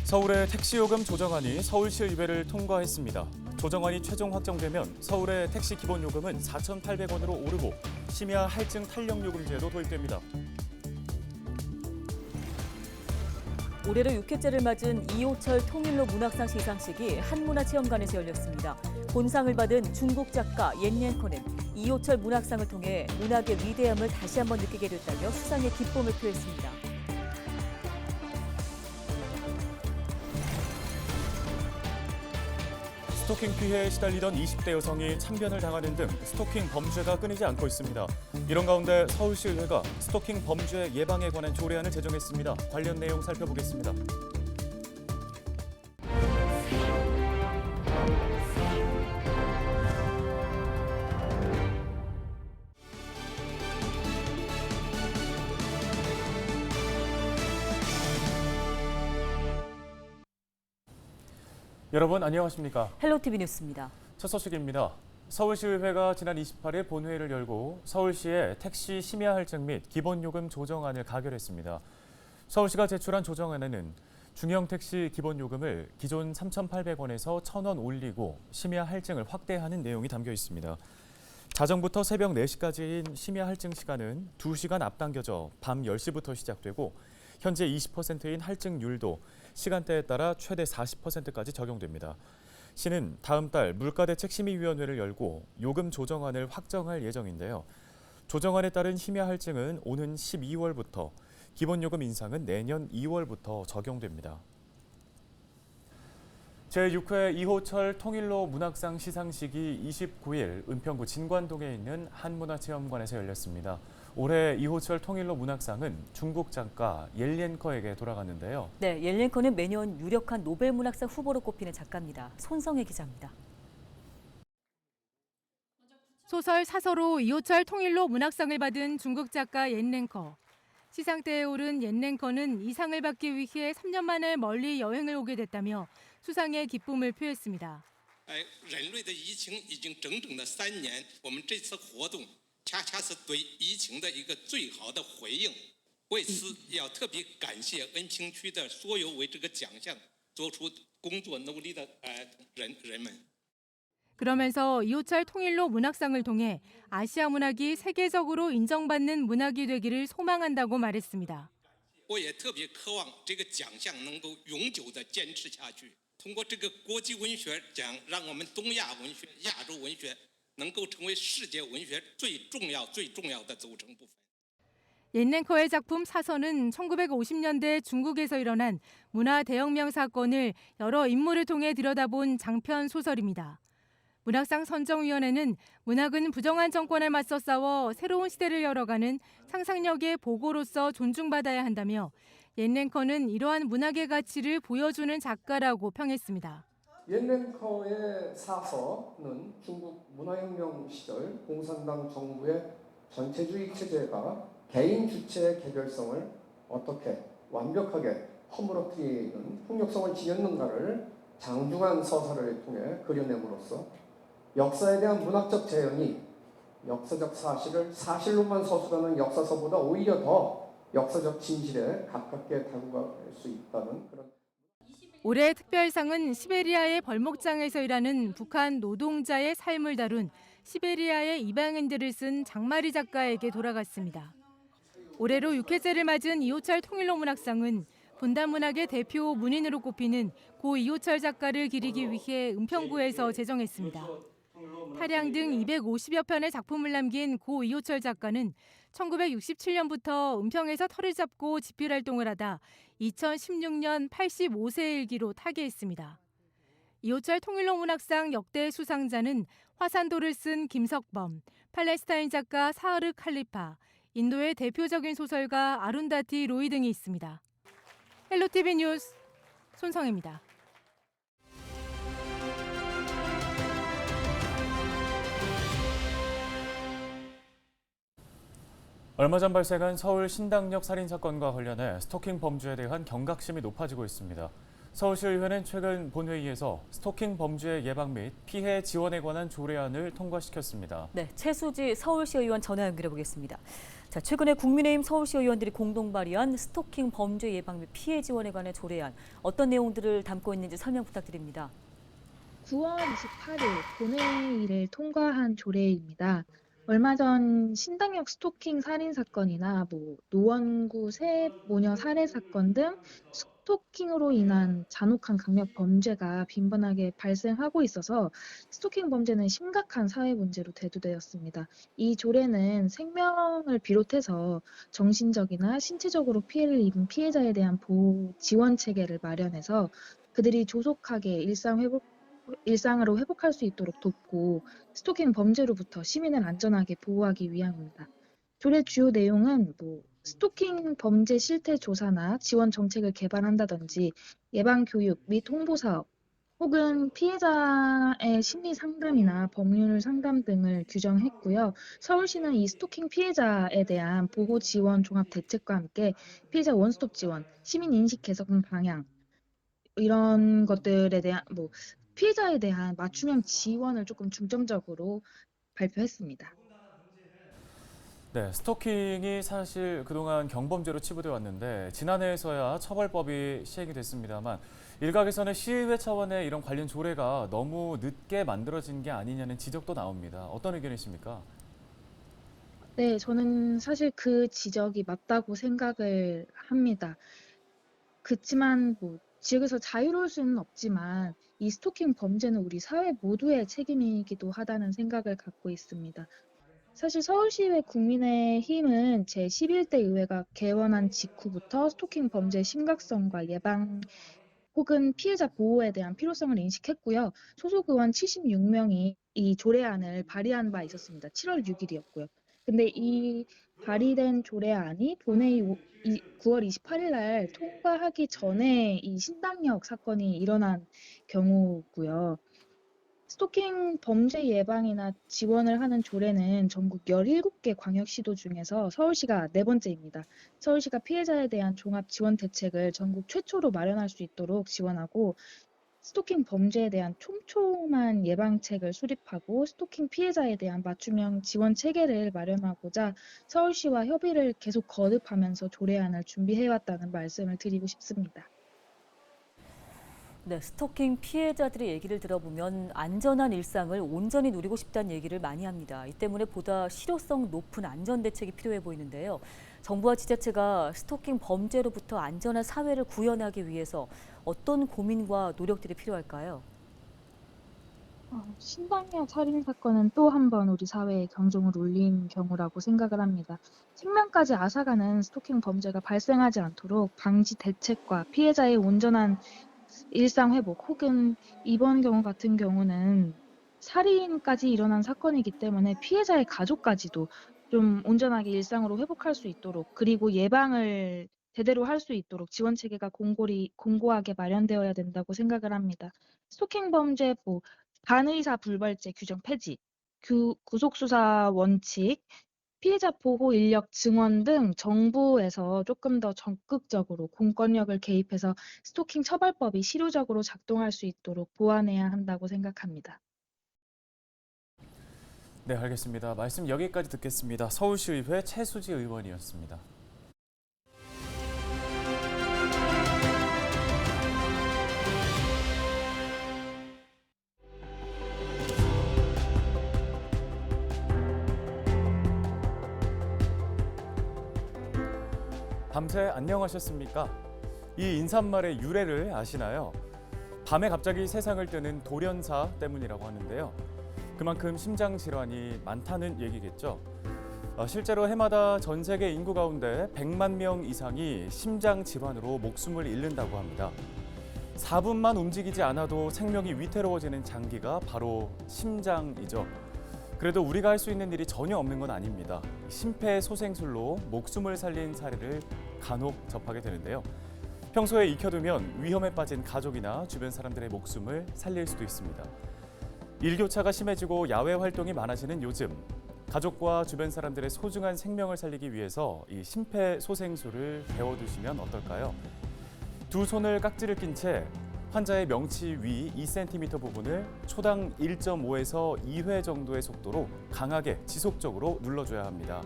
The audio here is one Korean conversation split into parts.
서울의 택시요금 조정안이 서울시의회를 통과했습니다. 조정안이 최종 확정되면 서울의 택시 기본요금은 4,800원으로 오르고 심야 할증 탄력요금제도 도입됩니다. 올해로 6회째를 맞은 이호철 통일로 문학상 시상식이 한문화체험관에서 열렸습니다. 본상을 받은 중국 작가 옌옌커는 이호철 문학상을 통해 문학의 위대함을 다시 한번 느끼게 됐다며 수상의 기쁨을 표했습니다. 스토킹 피해에 시달리던 20대 여성이 참변을 당하는 등 스토킹 범죄가 끊이지 않고 있습니다. 이런 가운데 서울시의회가 스토킹 범죄 예방에 관한 조례안을 제정했습니다. 관련 내용 살펴보겠습니다. 여러분 안녕하십니까? 헬로티비 뉴스입니다. 첫 소식입니다. 서울시의회가 지난 28일 본회의를 열고 서울시의 택시 심야 할증 및 기본요금 조정안을 가결했습니다. 서울시가 제출한 조정안에는 중형 택시 기본요금을 기존 3,800원에서 1,000원 올리고 심야 할증을 확대하는 내용이 담겨 있습니다. 자정부터 새벽 4시까지인 심야 할증 시간은 2시간 앞당겨져 밤 10시부터 시작되고 현재 20%인 할증률도 시간대에 따라 최대 40%까지 적용됩니다. 시는 다음 달 물가대책심의위원회를 열고 요금 조정안을 확정할 예정인데요. 조정안에 따른 심야 할증은 오는 12월부터, 기본요금 인상은 내년 2월부터 적용됩니다. 제6회 이호철 통일로 문학상 시상식이 29일 은평구 진관동에 있는 한문화체험관에서 열렸습니다. 올해 이호철 통일로 문학상은 중국 작가 옌옌커에게 돌아갔는데요. 네, 옌옌커는 매년 유력한 노벨문학상 후보로 꼽히는 작가입니다. 손성혜 기자입니다. 소설 사서로 이호철 통일로 문학상을 받은 중국 작가 옌넨커. 시상대에 오른 옌넨커는 이 상을 받기 위해 3년 만에 멀리 여행을 오게 됐다며 수상의 기쁨을 표했습니다. 人类的疫情已经整整的3年，我们这次活动恰恰是对疫情的一个最好的回应。为此，要特别感谢恩平区的所有为这个奖项做出工作努力的人们。 그러면서 이호철 통일로 문학상을 통해 아시아 문학이 세계적으로 인정받는 문학이 되기를 소망한다고 말했습니다. 我也特别渴望这个奖项能够永久的坚持下去。通过这个国际文学奖，让我们东亚文学、亚洲文学能够成为世界文学最重要的组成部分。 옌넨커의 작품 사서는 1950년대 중국에서 일어난 문화 대혁명 사건을 여러 인물을 통해 들여다본 장편 소설입니다. 문학상 선정위원회는 문학은 부정한 정권에 맞서 싸워 새로운 시대를 열어가는 상상력의 보고로서 존중받아야 한다며 옌넨커는 이러한 문학의 가치를 보여주는 작가라고 평했습니다. 옌넨커의 사서는 중국 문화혁명 시절 공산당 정부의 전체주의 체제가 개인 주체의 개별성을 어떻게 완벽하게 허물어뜨리는 폭력성을 지녔는가를 장중한 서사를 통해 그려냄으로써 역사에 대한 문학적 재현이 역사적 사실을 사실로만 서술하는 역사서보다 오히려 더 역사적 진실에 가깝게 다가갈 수 있다는 그런. 올해 특별상은 시베리아의 벌목장에서 일하는 북한 노동자의 삶을 다룬 시베리아의 이방인들을 쓴 장마리 작가에게 돌아갔습니다. 올해로 6회째를 맞은 이호철 통일로 문학상은 본단 문학의 대표 문인으로 꼽히는 고 이호철 작가를 기리기 위해 은평구에서 제정했습니다. 타량 등 250여 편의 작품을 남긴 고 이호철 작가는 1967년부터 은평에서 터를 잡고 집필 활동을 하다 2016년 85세 일기로 타계했습니다. 이호철 통일로 문학상 역대 수상자는 화산도를 쓴 김석범, 팔레스타인 작가 사흐르 칼리파, 인도의 대표적인 소설가 아룬다티 로이 등이 있습니다. 헬로티비 뉴스 손성혜입니다. 얼마 전 발생한 서울 신당역 살인 사건과 관련해 스토킹 범죄에 대한 경각심이 높아지고 있습니다. 서울시의회는 최근 본회의에서 스토킹 범죄 예방 및 피해 지원에 관한 조례안을 통과시켰습니다. 네, 최수지 서울시 의원 전화 연결해 보겠습니다. 자, 최근에 국민의힘 서울시 의원들이 공동 발의한 스토킹 범죄 예방 및 피해 지원에 관한 조례안, 어떤 내용들을 담고 있는지 설명 부탁드립니다. 9월 28일 본회의를 통과한 조례입니다. 얼마 전 신당역 스토킹 살인 사건이나 노원구 새 모녀 살해 사건 등 스토킹으로 인한 잔혹한 강력 범죄가 빈번하게 발생하고 있어서 스토킹 범죄는 심각한 사회 문제로 대두되었습니다. 이 조례는 생명을 비롯해서 정신적이나 신체적으로 피해를 입은 피해자에 대한 보호 지원 체계를 마련해서 그들이 조속하게 일상으로 회복할 수 있도록 돕고 스토킹 범죄로부터 시민을 안전하게 보호하기 위함입니다. 조례 주요 내용은 스토킹 범죄 실태 조사나 지원 정책을 개발한다든지 예방 교육 및 홍보 사업 혹은 피해자의 심리 상담이나 법률 상담 등을 규정했고요. 서울시는 이 스토킹 피해자에 대한 보호 지원 종합 대책과 함께 피해자 원스톱 지원, 시민 인식 개선 방향 이런 것들에 대한 피해자에 대한 맞춤형 지원을 조금 중점적으로 발표했습니다. 네, 스토킹이 사실 그동안 경범죄로 치부돼 왔는데 지난해에서야 처벌법이 시행이 됐습니다만 일각에서는 시의회 차원의 이런 관련 조례가 너무 늦게 만들어진 게 아니냐는 지적도 나옵니다. 어떤 의견이십니까? 네, 저는 사실 그 지적이 맞다고 생각을 합니다. 그렇지만 지역에서 자유로울 수는 없지만 이 스토킹 범죄는 우리 사회 모두의 책임이기도 하다는 생각을 갖고 있습니다. 사실 서울시의회 국민의힘은 제11대 의회가 개원한 직후부터 스토킹 범죄의 심각성과 예방 혹은 피해자 보호에 대한 필요성을 인식했고요. 소속 의원 76명이 이 조례안을 발의한 바 있었습니다. 7월 6일이었고요. 근데 이 발의된 조례안이 본회의 9월 28일 날 통과하기 전에 이 신당역 사건이 일어난 경우고요. 스토킹 범죄 예방이나 지원을 하는 조례는 전국 17개 광역시도 중에서 서울시가 네 번째입니다. 서울시가 피해자에 대한 종합 지원 대책을 전국 최초로 마련할 수 있도록 지원하고 스토킹 범죄에 대한 촘촘한 예방책을 수립하고 스토킹 피해자에 대한 맞춤형 지원 체계를 마련하고자 서울시와 협의를 계속 거듭하면서 조례안을 준비해왔다는 말씀을 드리고 싶습니다. 네, 스토킹 피해자들의 얘기를 들어보면 안전한 일상을 온전히 누리고 싶다는 얘기를 많이 합니다. 이 때문에 보다 실효성 높은 안전 대책이 필요해 보이는데요. 정부와 지자체가 스토킹 범죄로부터 안전한 사회를 구현하기 위해서 어떤 고민과 노력들이 필요할까요? 신당역 살인 사건은 또 한 번 우리 사회에 경종을 울린 경우라고 생각을 합니다. 생명까지 앗아가는 스토킹 범죄가 발생하지 않도록 방지 대책과 피해자의 온전한 일상 회복 혹은 이번 경우 같은 경우는 살인까지 일어난 사건이기 때문에 피해자의 가족까지도 좀 온전하게 일상으로 회복할 수 있도록 그리고 예방을 제대로 할 수 있도록 지원 체계가 공고하게 마련되어야 된다고 생각을 합니다. 스토킹 범죄 반의사 불벌죄 규정 폐지, 구속수사 원칙, 피해자 보호 인력 증원 등 정부에서 조금 더 적극적으로 공권력을 개입해서 스토킹 처벌법이 실효적으로 작동할 수 있도록 보완해야 한다고 생각합니다. 네, 알겠습니다. 말씀 여기까지 듣겠습니다. 서울시의회 최수지 의원이었습니다. 밤새 안녕하셨습니까? 이 인사말의 유래를 아시나요? 밤에 갑자기 세상을 뜨는 돌연사 때문이라고 하는데요. 그만큼 심장 질환이 많다는 얘기겠죠. 실제로 해마다 전 세계 인구 가운데 100만 명 이상이 심장 질환으로 목숨을 잃는다고 합니다. 4분만 움직이지 않아도 생명이 위태로워지는 장기가 바로 심장이죠. 그래도 우리가 할 수 있는 일이 전혀 없는 건 아닙니다. 심폐소생술로 목숨을 살린 사례를 간혹 접하게 되는데요. 평소에 익혀두면 위험에 빠진 가족이나 주변 사람들의 목숨을 살릴 수도 있습니다. 일교차가 심해지고 야외 활동이 많아지는 요즘, 가족과 주변 사람들의 소중한 생명을 살리기 위해서 이 심폐소생술을 배워두시면 어떨까요? 두 손을 깍지를 낀 채 환자의 명치 위 2cm 부분을 초당 1.5에서 2회 정도의 속도로 강하게 지속적으로 눌러줘야 합니다.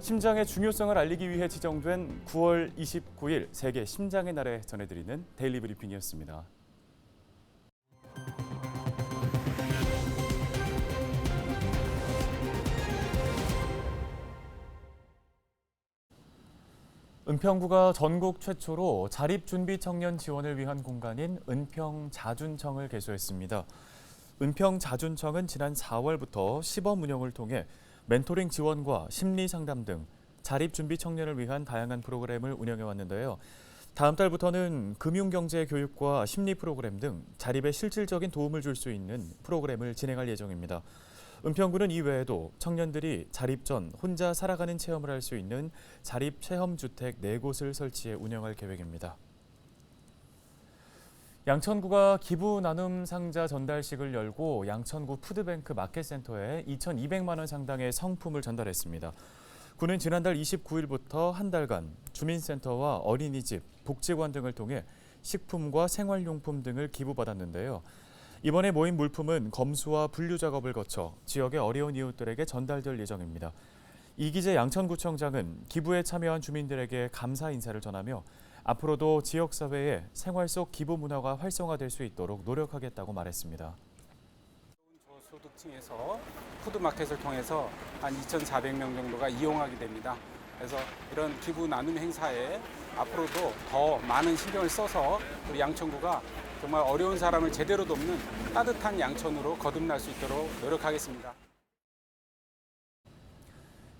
심장의 중요성을 알리기 위해 지정된 9월 29일 세계 심장의 날에 전해드리는 데일리 브리핑이었습니다. 은평구가 전국 최초로 자립준비 청년 지원을 위한 공간인 은평자준청을 개소했습니다. 은평자준청은 지난 4월부터 시범 운영을 통해 멘토링 지원과 심리 상담 등 자립준비 청년을 위한 다양한 프로그램을 운영해 왔는데요. 다음 달부터는 금융경제 교육과 심리 프로그램 등 자립에 실질적인 도움을 줄 수 있는 프로그램을 진행할 예정입니다. 은평구는 이외에도 청년들이 자립 전 혼자 살아가는 체험을 할 수 있는 자립체험주택 4곳을 설치해 운영할 계획입니다. 양천구가 기부 나눔 상자 전달식을 열고 양천구 푸드뱅크 마켓센터에 2,200만 원 상당의 성품을 전달했습니다. 구는 지난달 29일부터 한 달간 주민센터와 어린이집, 복지관 등을 통해 식품과 생활용품 등을 기부받았는데요. 이번에 모인 물품은 검수와 분류 작업을 거쳐 지역의 어려운 이웃들에게 전달될 예정입니다. 이기재 양천구청장은 기부에 참여한 주민들에게 감사 인사를 전하며 앞으로도 지역사회에 생활 속 기부 문화가 활성화될 수 있도록 노력하겠다고 말했습니다. 저소득층에서 푸드마켓을 통해서 한 2,400명 정도가 이용하게 됩니다. 그래서 이런 기부 나눔 행사에 앞으로도 더 많은 신경을 써서 우리 양천구가 정말 어려운 사람을 제대로 돕는 따뜻한 양천으로 거듭날 수 있도록 노력하겠습니다.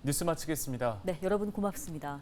뉴스 마치겠습니다. 네, 여러분 고맙습니다.